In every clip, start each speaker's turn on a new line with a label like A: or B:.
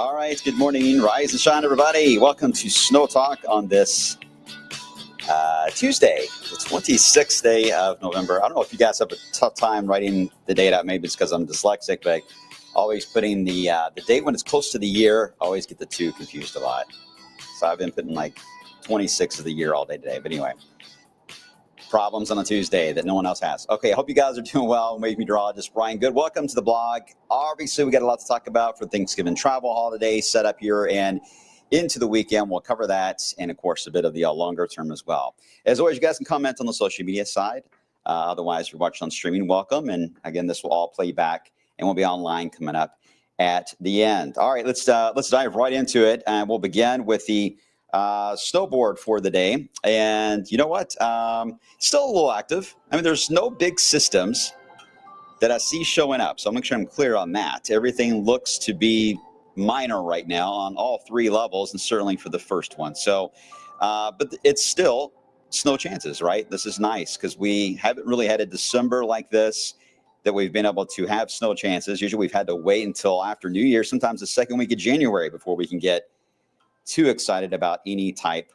A: All right, good morning, rise and shine, everybody. Welcome to Snow Talk on this Tuesday, the 26th day of November. I don't know if you guys have a tough time writing the date out. Maybe it's because I'm dyslexic, but always putting the date when it's close to the year. I always get the two confused a lot. So I've been putting like 26 of the year all day today. But anyway, problems on a Tuesday that no one else has. Okay, I hope you guys are doing well. Make me draw just Brian Good. Welcome to the blog. Obviously, we got a lot to talk about for Thanksgiving travel holiday setup here and into the weekend. We'll cover that and, of course, a bit of the longer term as well. As always, you guys can comment on the social media side. Otherwise, if you're watching on streaming, welcome. And again, this will all play back and will be online coming up at the end. All right, let's dive right into it. And we'll begin with the snowboard for the day. And you know what? Still a little active. I mean, there's no big systems that I see showing up. So I'm making sure I'm clear on that. Everything looks to be minor right now on all three levels, and certainly for the first one. So, but it's still snow chances, right? This is nice because we haven't really had a December like this that we've been able to have snow chances. Usually we've had to wait until after New Year, sometimes the second week of January before we can get too excited about any type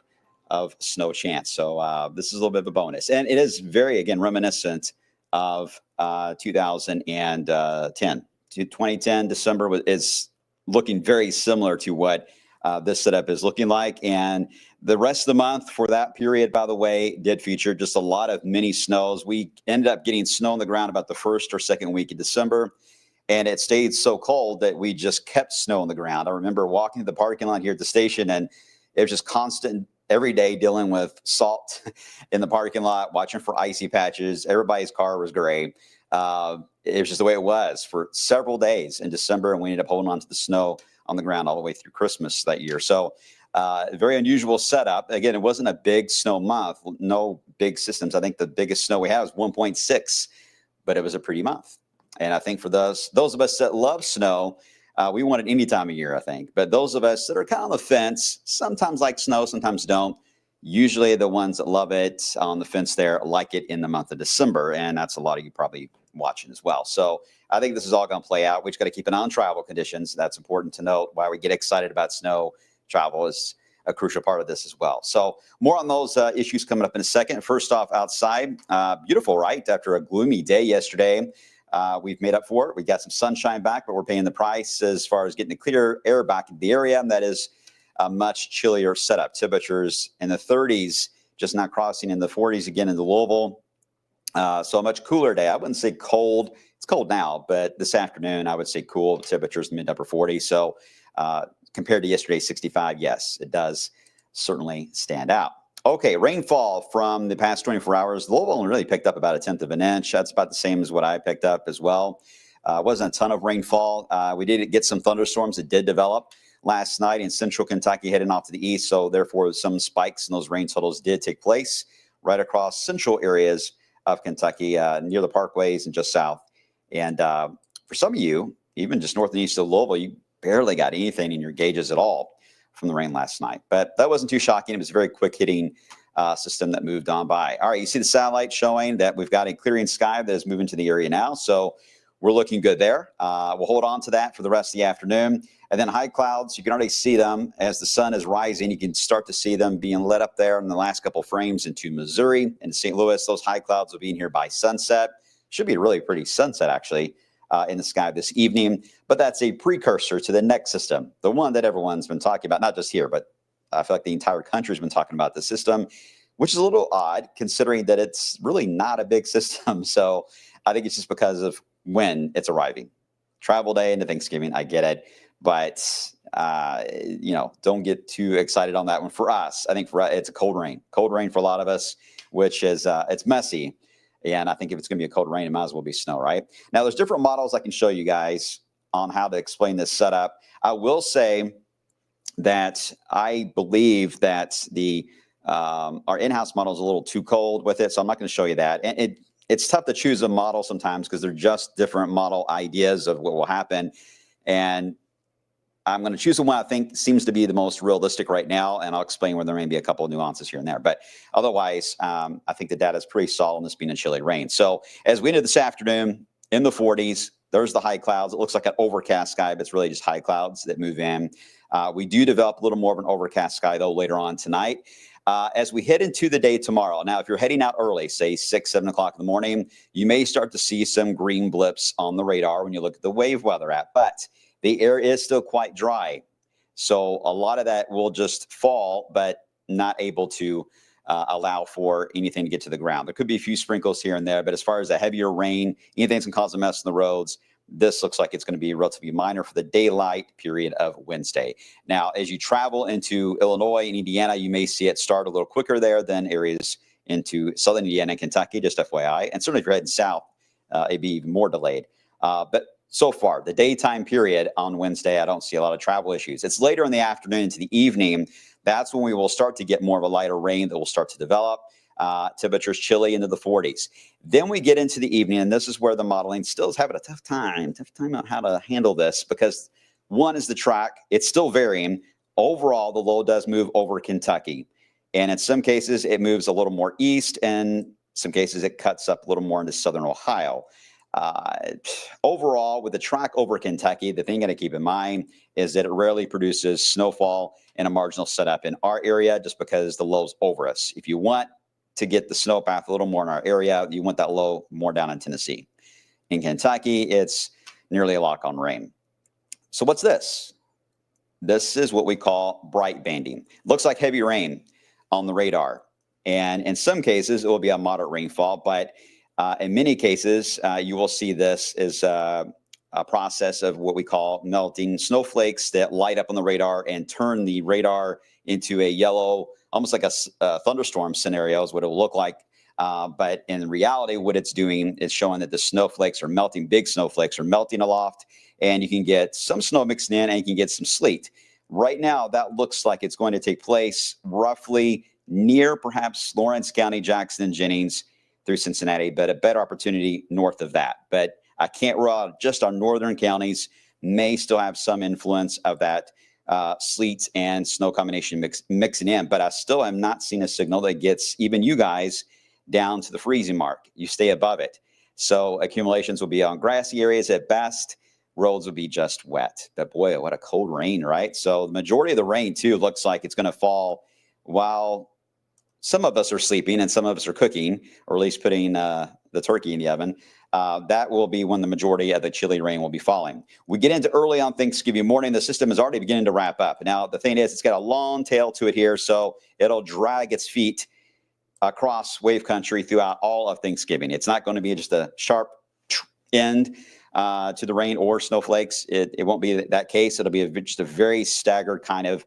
A: of snow chance. So this is a little bit of a bonus. And it is very, again, reminiscent of 2010. 2010, December is looking very similar to what this setup is looking like. And the rest of the month for that period, by the way, did feature just a lot of mini snows. We ended up getting snow on the ground about the first or second week of December. And it stayed so cold that we just kept snow on the ground. I remember walking to the parking lot here at the station, and it was just constant every day dealing with salt in the parking lot, watching for icy patches. Everybody's car was gray. It was just the way it was for several days in December, and we ended up holding on to the snow on the ground all the way through Christmas that year. So very unusual setup. Again, it wasn't a big snow month, no big systems. I think the biggest snow we had was 1.6, but it was a pretty month. And I think for those of us that love snow, we want it any time of year, I think. But those of us that are kind of on the fence, sometimes like snow, sometimes don't. Usually the ones that love it on the fence there like it in the month of December. And that's a lot of you probably watching as well. So I think this is all going to play out. We just got to keep an eye on travel conditions. That's important to note. Why we get excited about snow travel is a crucial part of this as well. So more on those issues coming up in a second. First off, outside, beautiful, right? After a gloomy day yesterday. We've made up for it. We got some sunshine back, but we're paying the price as far as getting the clear air back in the area. And that is a much chillier setup. Temperatures in the 30s, just not crossing in the 40s again in the Louisville. So a much cooler day. I wouldn't say cold. It's cold now, but this afternoon I would say cool. Temperatures mid upper 40s. So compared to yesterday, 65, yes, it does certainly stand out. Okay, rainfall from the past 24 hours. Louisville only really picked up about 1/10 of an inch. That's about the same as what I picked up as well. Wasn't a ton of rainfall. We did get some thunderstorms that did develop last night in central Kentucky heading off to the east. So therefore, some spikes in those rain totals did take place right across central areas of Kentucky near the parkways and just south. And for some of you, even just north and east of Louisville, you barely got anything in your gauges at all from the rain last night. But that wasn't too shocking. It was a very quick hitting system that moved on by. All right, you see the satellite showing that we've got a clearing sky that is moving to the area now. So we're looking good there. We'll hold on to that for the rest of the afternoon. And then high clouds, you can already see them as the sun is rising. You can start to see them being lit up there in the last couple of frames into Missouri and St. Louis. Those high clouds will be in here by sunset. Should be a really pretty sunset, actually, in the sky this evening. But that's a precursor to the next system, the one that everyone's been talking about, not just here, but I feel like the entire country's been talking about the system, which is a little odd considering that it's really not a big system. So I think it's just because of when it's arriving. Travel day into Thanksgiving, I get it. But, don't get too excited on that one. For us, I think for us, it's a cold rain for a lot of us, which is it's messy. And I think if it's going to be a cold rain, it might as well be snow, right? Now, there's different models I can show you guys on how to explain this setup. I will say that I believe that the our in-house model is a little too cold with it, so I'm not going to show you that. And it's tough to choose a model sometimes because they're just different model ideas of what will happen. And I'm going to choose the one I think seems to be the most realistic right now, and I'll explain where there may be a couple of nuances here and there. But otherwise, I think the data is pretty solid on this being a chilly rain. So as we ended this afternoon in the 40s, There's the high clouds. It looks like an overcast sky, but it's really just high clouds that move in. We do develop a little more of an overcast sky, though, later on tonight. As we head into the day tomorrow, now, if you're heading out early, say 6, 7 o'clock in the morning, you may start to see some green blips on the radar when you look at the wave weather app, but the air is still quite dry. So a lot of that will just fall, but not able to allow for anything to get to the ground. There could be a few sprinkles here and there, but as far as the heavier rain, anything that's going to cause a mess on the roads, this looks like it's going to be relatively minor for the daylight period of Wednesday. Now, as you travel into Illinois and Indiana, you may see it start a little quicker there than areas into southern Indiana and Kentucky, just FYI. And certainly if you're heading south, it'd be even more delayed. But so far, the daytime period on Wednesday, I don't see a lot of travel issues. It's later in the afternoon into the evening. That's when we will start to get more of a lighter rain that will start to develop. Temperatures chilly into the 40s. Then we get into the evening, and this is where the modeling still is having a tough time on how to handle this, because one is the track. It's still varying. Overall, the low does move over Kentucky. And in some cases, it moves a little more east, and some cases it cuts up a little more into southern Ohio. Overall, with the track over Kentucky, the thing you got to keep in mind is that it rarely produces snowfall in a marginal setup in our area just because the low's over us. If you want to get the snowpack a little more in our area, you want that low more down in Tennessee. In Kentucky, it's nearly a lock on rain. So what's this? This is what we call bright banding. Looks like heavy rain on the radar. And in some cases, it will be a moderate rainfall, but in many cases, you will see this as a process of what we call melting snowflakes that light up on the radar and turn the radar into a yellow, almost like a thunderstorm scenario is what it will look like. But in reality, what it's doing is showing that the snowflakes are melting, big snowflakes are melting aloft, and you can get some snow mixed in and you can get some sleet. Right now, that looks like it's going to take place roughly near perhaps Lawrence County, Jackson, and Jennings through Cincinnati, but a better opportunity north of that. But I can't rule out just our northern counties may still have some influence of that sleet and snow combination mixing in, but I still am not seeing a signal that gets even you guys down to the freezing mark. You stay above it. So accumulations will be on grassy areas at best. Roads will be just wet. But boy, what a cold rain, right? So the majority of the rain too looks like it's going to fall while some of us are sleeping and some of us are cooking, or at least putting the turkey in the oven. That will be when the majority of the chilly rain will be falling. We get into early on Thanksgiving morning. The system is already beginning to wrap up. Now, the thing is, it's got a long tail to it here, so it'll drag its feet across wave country throughout all of Thanksgiving. It's not going to be just a sharp end to the rain or snowflakes. It won't be that case. It'll be just a very staggered kind of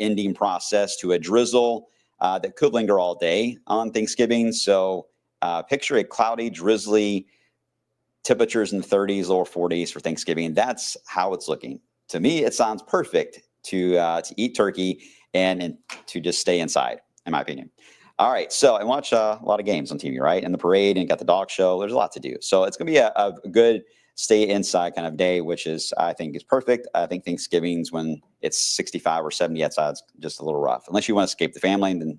A: ending process to a drizzle that could linger all day on Thanksgiving. So picture a cloudy, drizzly, temperatures in the 30s, lower 40s for Thanksgiving. That's how it's looking. To me, it sounds perfect to eat turkey and to just stay inside, in my opinion. All right, so and watch a lot of games on TV, right? And the parade, and got the dog show. There's a lot to do. So it's going to be a good stay inside kind of day, which is, I think, is perfect. I think Thanksgiving's when it's 65 or 70 outside, it's just a little rough. Unless you want to escape the family, then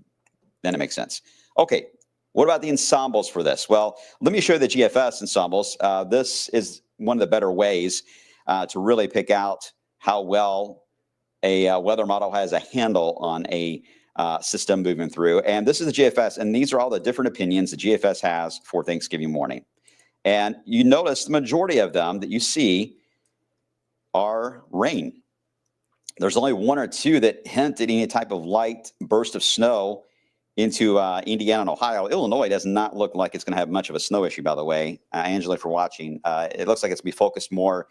A: it makes sense. Okay, what about the ensembles for this? Well, let me show you the GFS ensembles. This is one of the better ways to really pick out how well a weather model has a handle on a system moving through. And this is the GFS, and these are all the different opinions the GFS has for Thanksgiving morning. And you notice the majority of them that you see are rain. There's only one or two that hint at any type of light burst of snow into Indiana and Ohio. Illinois does not look like it's going to have much of a snow issue, by the way. Angela, for watching. It looks like it's going to be focused more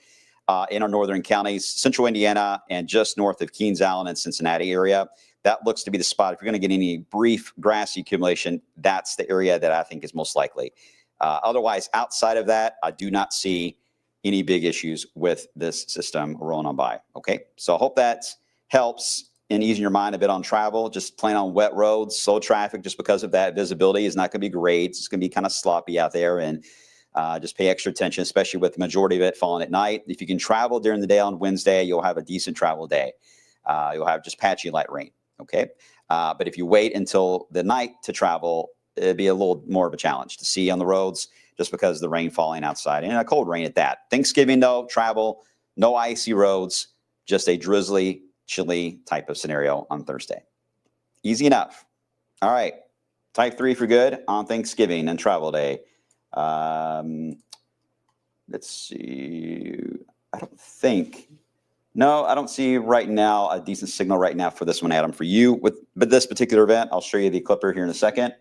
A: in our northern counties, central Indiana, and just north of Keynes Island and Cincinnati area. That looks to be the spot. If you're going to get any brief grassy accumulation, that's the area that I think is most likely. Otherwise, outside of that, I do not see any big issues with this system rolling on by. Okay, so I hope that helps in easing your mind a bit on travel. Just plan on wet roads, slow traffic, just because of that. Visibility is not going to be great. It's going to be kind of sloppy out there, and just pay extra attention, especially with the majority of it falling at night. If you can travel during the day on Wednesday, you'll have a decent travel day. You'll have just patchy light rain. Okay, but if you wait until the night to travel, it'd be a little more of a challenge to see on the roads. just because of the rain falling outside, and a cold rain at that. Thanksgiving, though, travel, no icy roads, just a drizzly, chilly type of scenario on Thursday. Easy enough. All right. Type 3 for good on Thanksgiving and travel day. Let's see. I don't see right now a decent signal right now for this one, Adam, for you. But this particular event, I'll show you the clipper here in a second.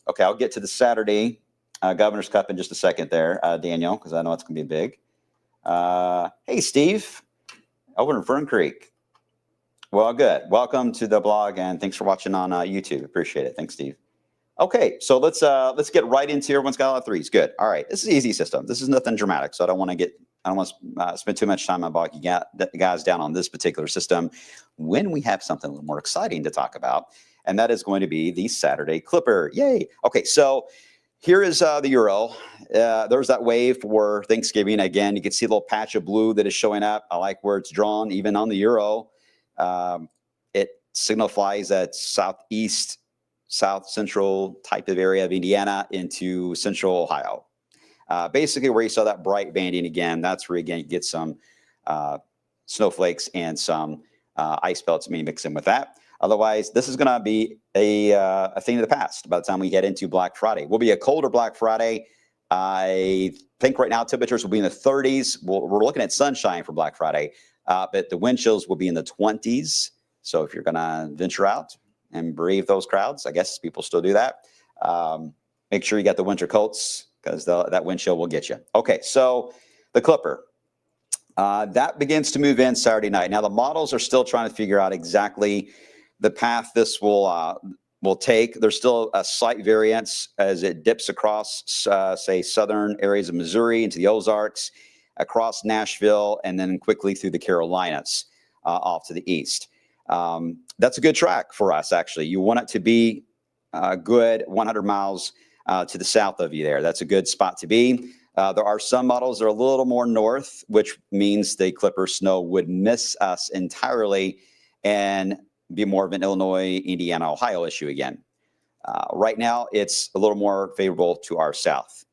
A: Okay, I'll get to the Saturday Governor's Cup in just a second there, Daniel, because I know it's going to be big. Hey, Steve, over in Fern Creek. Well, good. Welcome to the blog, and thanks for watching on YouTube. Appreciate it. Thanks, Steve. Okay, so let's get right into everyone's got a lot of threes. Good. All right, this is an easy system. This is nothing dramatic, so I don't want to spend too much time on bogging guys down on this particular system when we have something a little more exciting to talk about, and that is going to be the Saturday Clipper. Yay! Okay, so here is the Euro. There's that wave for Thanksgiving. Again, you can see a little patch of blue that is showing up. I like where it's drawn, even on the Euro. It signifies that southeast, south central type of area of Indiana into central Ohio. Basically, where you saw that bright banding again, that's where again you get some snowflakes and some ice belts may mix in with that. Otherwise, this is going to be a thing of the past by the time we get into Black Friday. Will be a colder Black Friday. I think right now temperatures will be in the 30s. We're looking at sunshine for Black Friday, but the wind chills will be in the 20s. So if you're going to venture out and brave those crowds, I guess people still do that. Make sure you got the winter coats because that wind chill will get you. Okay, so the Clipper. That begins to move in Saturday night. Now, the models are still trying to figure out exactly the path this will take. There's still a slight variance as it dips across, say, southern areas of Missouri into the Ozarks, across Nashville, and then quickly through the Carolinas off to the east. That's a good track for us, actually. You want it to be good 100 miles to the south of you there. That's a good spot to be. There are some models that are a little more north, which means the Clipper snow would miss us entirely and be more of an Illinois, Indiana, Ohio issue again. Right now, it's a little more favorable to our south.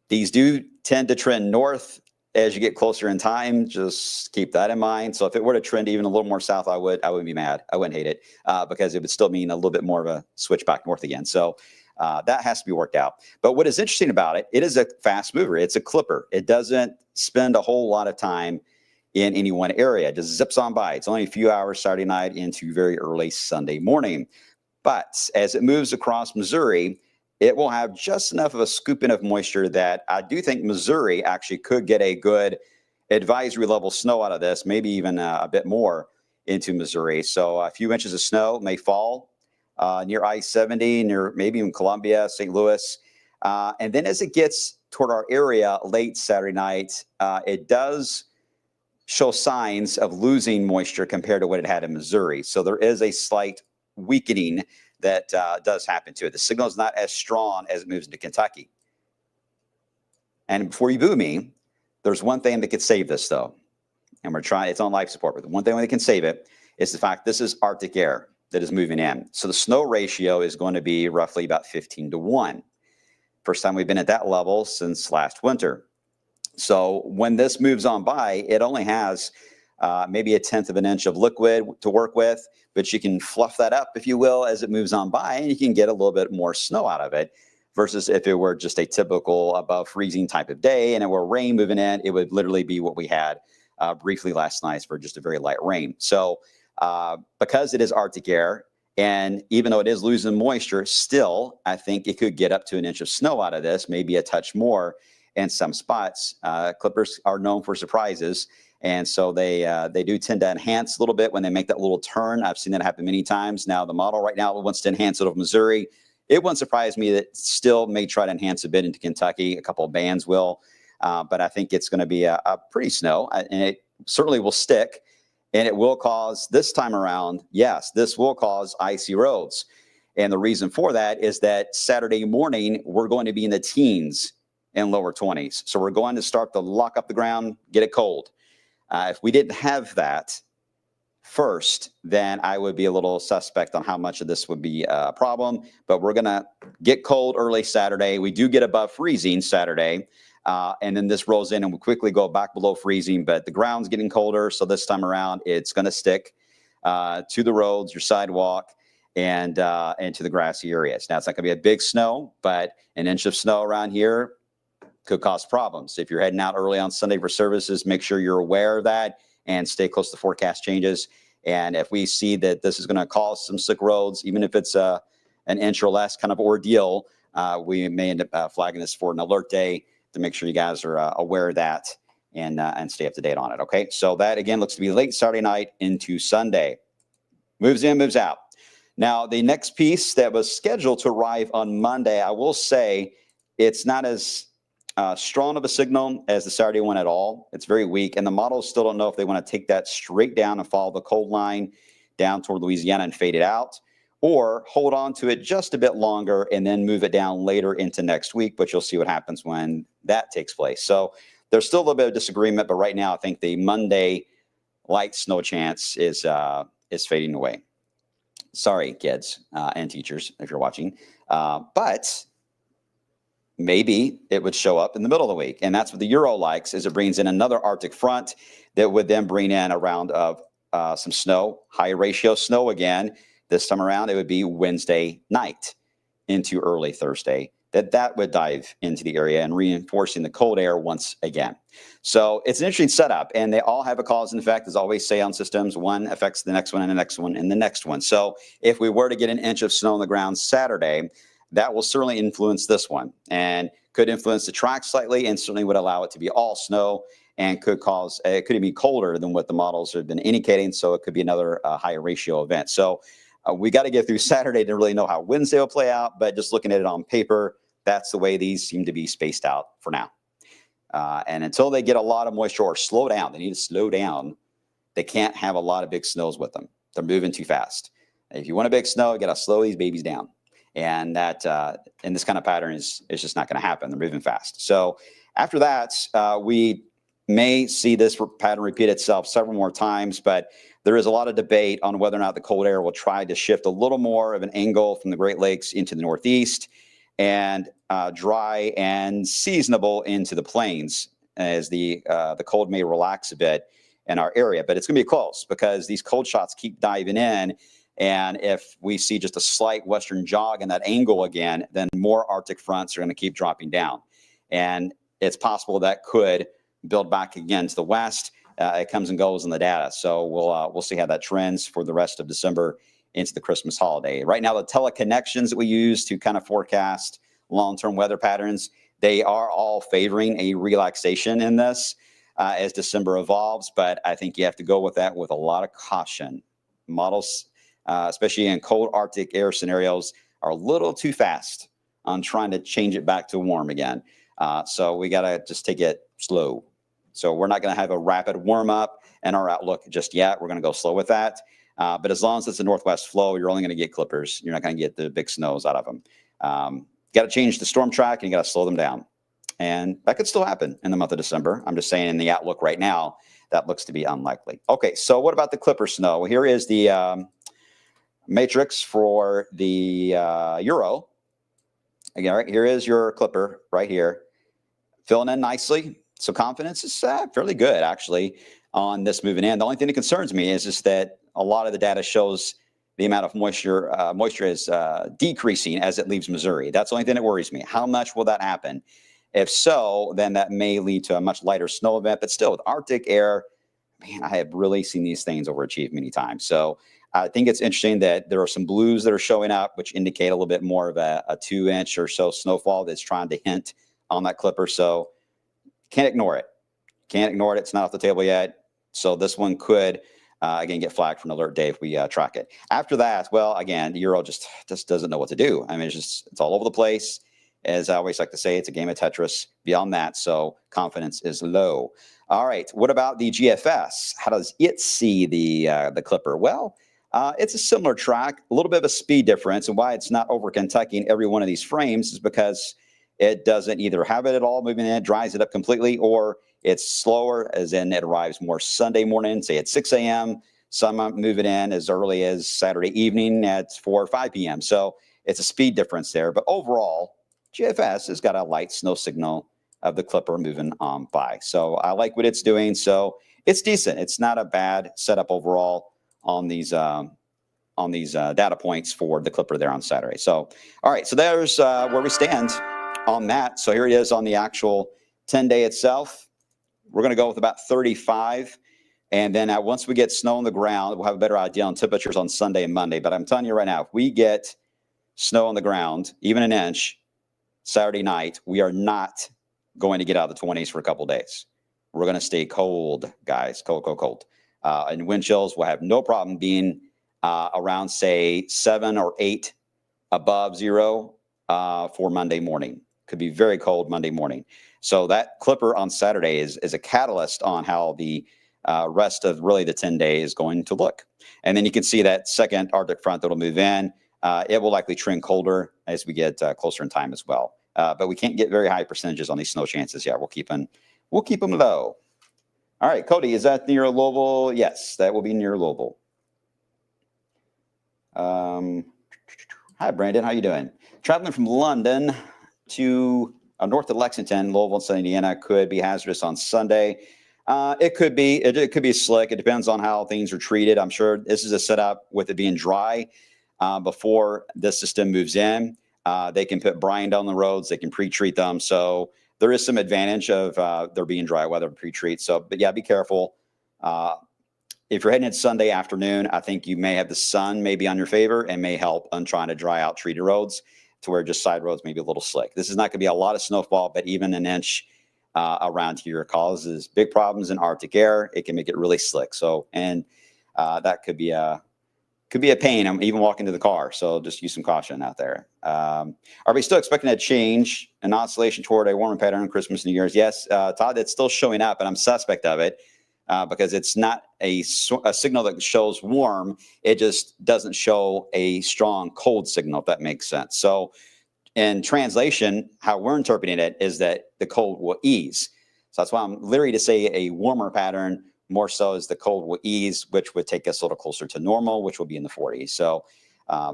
A: These do tend to trend north as you get closer in time. Just keep that in mind. So if it were to trend even a little more south, I wouldn't be mad. I wouldn't hate it because it would still mean a little bit more of a switch back north again. So that has to be worked out. But what is interesting about it, it is a fast mover. It's a Clipper. It doesn't spend a whole lot of time in any one area. It just zips on by. It's only a few hours Saturday night into very early Sunday morning. But as it moves across Missouri, it will have just enough of a scooping of moisture that I do think Missouri actually could get a good advisory level snow out of this, maybe even a bit more into Missouri. So a few inches of snow may fall near I-70, near maybe even Columbia, St. Louis. And then as it gets toward our area late Saturday night, it does show signs of losing moisture compared to what it had in Missouri. So there is a slight weakening that does happen to it. The signal is not as strong as it moves into Kentucky. And before you boo me, there's one thing that could save this, though. And we're trying, it's on life support, but the one thing that can save it is the fact this is Arctic air that is moving in. So the snow ratio is going to be roughly about 15-1. First time we've been at that level since last winter. So when this moves on by, it only has maybe 1/10 of an inch of liquid to work with, but you can fluff that up, if you will, as it moves on by, and you can get a little bit more snow out of it versus if it were just a typical above freezing type of day and it were rain moving in, it would literally be what we had briefly last night for just a very light rain. So because it is Arctic air, and even though it is losing moisture, still, I think it could get up to 1 inch of snow out of this, maybe a touch more in some spots. Clippers are known for surprises. And so they do tend to enhance a little bit when they make that little turn. I've seen that happen many times. Now, the model right now wants to enhance it over Missouri. It wouldn't surprise me that still may try to enhance a bit into Kentucky. A couple of bands will. But I think it's going to be a pretty snow. And it certainly will stick. And it will cause, this time around, yes, this will cause icy roads. And the reason for that is that Saturday morning, we're going to be in the teens and lower 20s. So we're going to start to lock up the ground, get it cold. If we didn't have that, first, then I would be a little suspect on how much of this would be a problem. But we're going to get cold early Saturday. We do get above freezing Saturday. And then this rolls in and we quickly go back below freezing. But the ground's getting colder. So this time around, it's going to stick to the roads, your sidewalk, and to the grassy areas. Now, it's not going to be a big snow, but an inch of snow around here could cause problems. If you're heading out early on Sunday for services, make sure you're aware of that and stay close to forecast changes. And if we see that this is going to cause some slick roads, even if it's an inch or less kind of ordeal, we may end up flagging this for an alert day to make sure you guys are aware of that and stay up to date on it. Okay, so that again looks to be late Saturday night into Sunday. Moves in, moves out. Now, the next piece that was scheduled to arrive on Monday, I will say it's not as strong of a signal as the Saturday one at all. It's very weak, and the models still don't know if they want to take that straight down and follow the cold line down toward Louisiana and fade it out, or hold on to it just a bit longer and then move it down later into next week, but you'll see what happens when that takes place. So there's still a little bit of disagreement, but right now I think the Monday light snow chance is fading away. Sorry, kids and teachers, if you're watching. But maybe it would show up in the middle of the week. And that's what the Euro likes, is it brings in another Arctic front that would then bring in a round of some snow, high ratio snow again. This time around, it would be Wednesday night into early Thursday. That would dive into the area and reinforcing the cold air once again. So it's an interesting setup, and they all have a cause and effect, as always say on systems. One affects the next one and the next one and the next one. So if we were to get an inch of snow on the ground Saturday, that will certainly influence this one and could influence the track slightly, and certainly would allow it to be all snow and could cause, it could even be colder than what the models have been indicating. So it could be another higher ratio event. So we got to get through Saturday to really know how Wednesday will play out, but just looking at it on paper, that's the way these seem to be spaced out for now. And until they get a lot of moisture or slow down, they need to slow down. They can't have a lot of big snows with them. They're moving too fast. If you want a big snow, you got to slow these babies down. And that in this kind of pattern is just not going to happen. They're moving fast. So after that, we may see this pattern repeat itself several more times, but there is a lot of debate on whether or not the cold air will try to shift a little more of an angle from the Great Lakes into the Northeast and dry and seasonable into the plains, as the cold may relax a bit in our area. But it's going to be close because these cold shots keep diving in. And if we see just a slight western jog in that angle again, then more Arctic fronts are going to keep dropping down. And it's possible that could build back again to the west. It comes and goes in the data. So we'll see how that trends for the rest of December into the Christmas holiday. Right now, the teleconnections that we use to kind of forecast long-term weather patterns, they are all favoring a relaxation in this as December evolves. But I think you have to go with that with a lot of caution. Models, especially in cold Arctic air scenarios, are a little too fast on trying to change it back to warm again. So we got to just take it slow. So we're not going to have a rapid warm up in our outlook just yet. We're going to go slow with that. But as long as it's a northwest flow, you're only going to get clippers. You're not going to get the big snows out of them. Got to change the storm track and you got to slow them down. And that could still happen in the month of December. I'm just saying in the outlook right now, that looks to be unlikely. Okay, so what about the clipper snow? Well, here is the matrix for the Euro. Again, right, here is your clipper right here, filling in nicely. So confidence is fairly good, actually, on this moving in. The only thing that concerns me is just that a lot of the data shows the amount of moisture is decreasing as it leaves Missouri. That's the only thing that worries me. How much will that happen? If so, then that may lead to a much lighter snow event. But still, with Arctic air, man, I have really seen these things overachieve many times. So I think it's interesting that there are some blues that are showing up, which indicate a little bit more of a 2-inch or so snowfall that's trying to hint on that clipper. So can't ignore it. Can't ignore it. It's not off the table yet. So this one could, again, get flagged for an alert day if we track it. After that, well, again, the Euro just doesn't know what to do. I mean, it's all over the place. As I always like to say, it's a game of Tetris beyond that. So confidence is low. All right. What about the GFS? How does it see the clipper? Well, it's a similar track, a little bit of a speed difference. And why it's not over Kentucky in every one of these frames is because it doesn't either have it at all moving in, dries it up completely, or it's slower, as in it arrives more Sunday morning, say at 6 a.m., Some move it in as early as Saturday evening at 4 or 5 p.m. So it's a speed difference there. But overall, GFS has got a light snow signal of the Clipper moving on by. So I like what it's doing. So it's decent. It's not a bad setup overall on these data points for the Clipper there on Saturday. So, all right. So there's where we stand on that. So here it is on the actual 10-day itself. We're going to go with about 35. And then once we get snow on the ground, we'll have a better idea on temperatures on Sunday and Monday. But I'm telling you right now, if we get snow on the ground, even an inch, Saturday night, we are not going to get out of the 20s for a couple of days. We're going to stay cold, guys, cold. And wind chills will have no problem being around, say, 7 or 8 above zero for Monday morning. Could be very cold Monday morning. So that Clipper on Saturday is a catalyst on how the rest of really the 10-day is going to look. And then you can see that second Arctic front that'll move in. It will likely trend colder as we get closer in time as well. But we can't get very high percentages on these snow chances yet. We'll keep them low. All right, Cody, is that near Louisville? Yes, that will be near Louisville. Hi, Brandon. How you doing? Traveling from London to north of Lexington, Louisville, and Southern Indiana could be hazardous on Sunday. It could be. It could be slick. It depends on how things are treated. I'm sure this is a setup with it being dry before the system moves in. They can put brine down the roads. They can pre-treat them. So there is some advantage of there being dry weather pre-treat. So, but yeah, be careful. If you're heading into Sunday afternoon, I think you may have the sun maybe on your favor and may help on trying to dry out treated roads to where just side roads may be a little slick. This is not going to be a lot of snowfall, but even an inch around here causes big problems in Arctic air. It can make it really slick. So, and that could be a pain. I'm even walking to the car. So just use some caution out there. Are we still expecting a change, an oscillation toward a warmer pattern on Christmas and New Year's? Yes, Todd, it's still showing up, but I'm suspect of it because it's not a signal that shows warm. It just doesn't show a strong cold signal, if that makes sense. So in translation, how we're interpreting it is that the cold will ease. So that's why I'm leery to say a warmer pattern, more so as the cold will ease, which would take us a little closer to normal, which will be in the 40s. So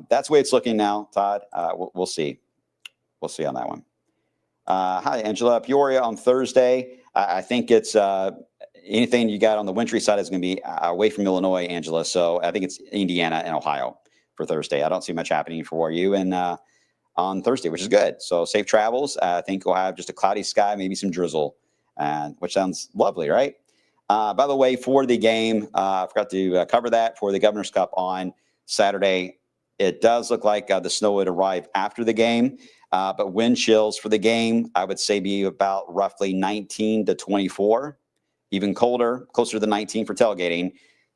A: that's the way it's looking now, Todd. We'll see. We'll see on that one. Hi, Angela. Peoria on Thursday. I think it's anything you got on the wintry side is going to be away from Illinois, Angela. So I think it's Indiana and Ohio for Thursday. I don't see much happening for you on Thursday, which is good. So safe travels. I think we'll have just a cloudy sky, maybe some drizzle, which sounds lovely, right? By the way, for the game, I forgot to cover that for the Governor's Cup on Saturday. It does look like the snow would arrive after the game, but wind chills for the game, I would say be about roughly 19 to 24, even colder, closer to the 19 for tailgating,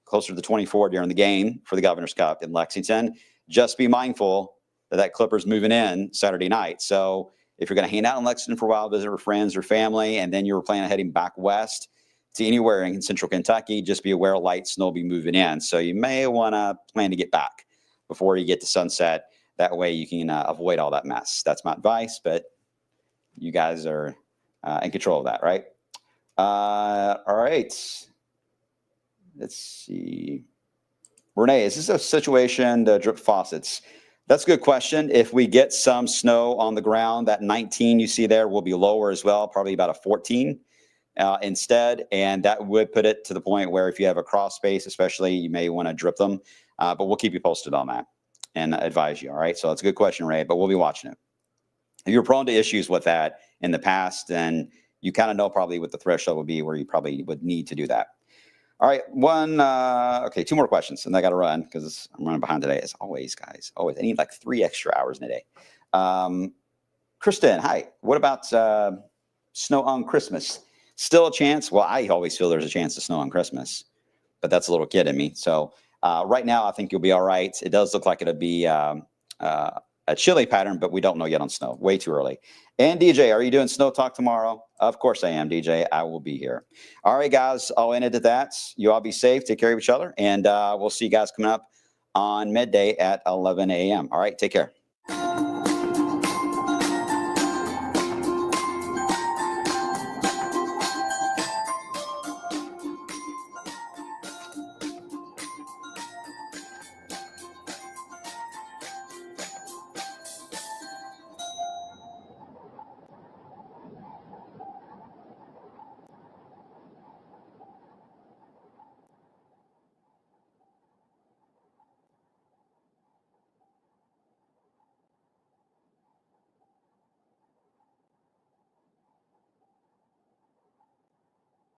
A: closer to the 24 during the game for the Governor's Cup in Lexington. Just be mindful that Clipper's moving in Saturday night. So if you're going to hang out in Lexington for a while, visit with friends or family, and then you were planning on heading back west to anywhere in central Kentucky, just be aware light snow will be moving in. So you may want to plan to get back before you get to sunset. That way you can avoid all that mess. That's my advice, but you guys are in control of that, right? All right. Let's see. Renee, is this a situation to drip faucets? That's a good question. If we get some snow on the ground, that 19 you see there will be lower as well, probably about a 14 instead. And that would put it to the point where if you have a cross space, especially, you may want to drip them. But we'll keep you posted on that and advise you. All right. So that's a good question, Ray, but we'll be watching it. If you're prone to issues with that in the past, then you kind of know probably what the threshold would be where you probably would need to do that. All right, okay, 2 more questions, and I got to run because I'm running behind today, as always, guys. Always, I need like 3 extra hours in a day. Kristen, hi. What about snow on Christmas? Still a chance? Well, I always feel there's a chance of snow on Christmas, but that's a little kid in me. So right now, I think you'll be all right. It does look like it'll be a chilly pattern, but we don't know yet on snow. Way too early. And DJ, are you doing SnowTALK tomorrow? Of course I am, DJ. I will be here. All right, guys, I'll end it at that. You all be safe. Take care of each other. And we'll see you guys coming up on midday at 11 a.m. All right, take care.